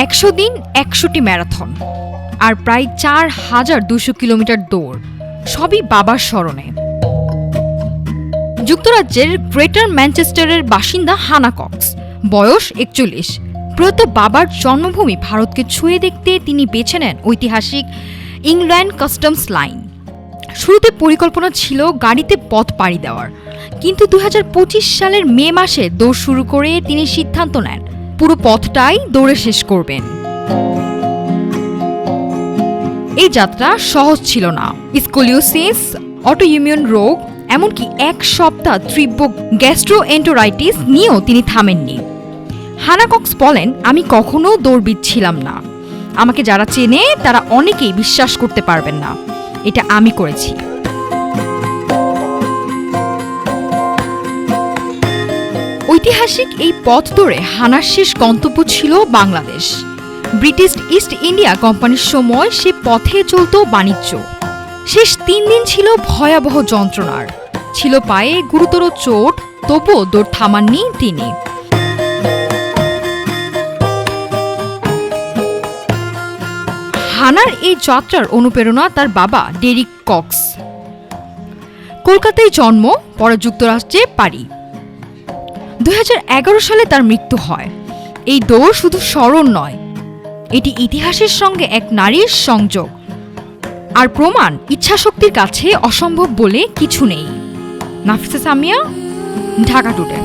100 দিন 100টি ম্যারাথন আর প্রায় 4200 কিলোমিটার দৌড়, সবই বাবার স্মরণে। যুক্তরাজ্যের গ্রেটার ম্যানচেস্টারের বাসিন্দা হানা কক্স, বয়স 41। প্রয়াত বাবার জন্মভূমি ভারতকে ছুঁয়ে দেখতে তিনি বেছে নেন ঐতিহাসিক ইংল্যান্ড কাস্টমস লাইন। শুরুতে পরিকল্পনা ছিল গাড়িতে পথ পাড়ি দেওয়ার, কিন্তু 2025 সালের মে মাসে দৌড় শুরু করে তিনি সিদ্ধান্ত নেন পুরো পথটাই দৌড়ে শেষ করবেন। এই যাত্রা সহজ ছিল না। স্কোলিওসিস, অটোইমিউন রোগ, এমনকি 1 সপ্তাহ তীব্র গ্যাস্ট্রোএন্টেরাইটিস নিয়েও তিনি থামেননি। হানা কক্স বলেন, আমি কখনো দৌড়বিদ ছিলাম না। আমাকে যারা চেনে তারা অনেকেই বিশ্বাস করতে পারবেন না এটা আমি করেছি। ঐতিহাসিক এই পথ ধরে হানার শেষ গন্তব্য ছিল বাংলাদেশ। ব্রিটিশ ইস্ট ইন্ডিয়া কোম্পানির সময় সে পথে চলত বাণিজ্য। শেষ 3 দিন ছিল ভয়াবহ যন্ত্রণার, ছিল পায়ে গুরুতর চোট, তবুও দৌড় থামাননি তিনি। হানার এই যাত্রার অনুপ্রেরণা তার বাবা ডেরিক কক্স। কলকাতায় জন্ম, পরে যুক্তরাষ্ট্রে পাড়ি। 2011 সালে তার মৃত্যু হয়। এই দৌড় শুধু স্মরণ নয়, এটি ইতিহাসের সঙ্গে এক নারীর সংযোগ আর প্রমাণ ইচ্ছাশক্তির কাছে অসম্ভব বলে কিছু নেই। নাফিসা সামিয়া, ঢাকা টুডে।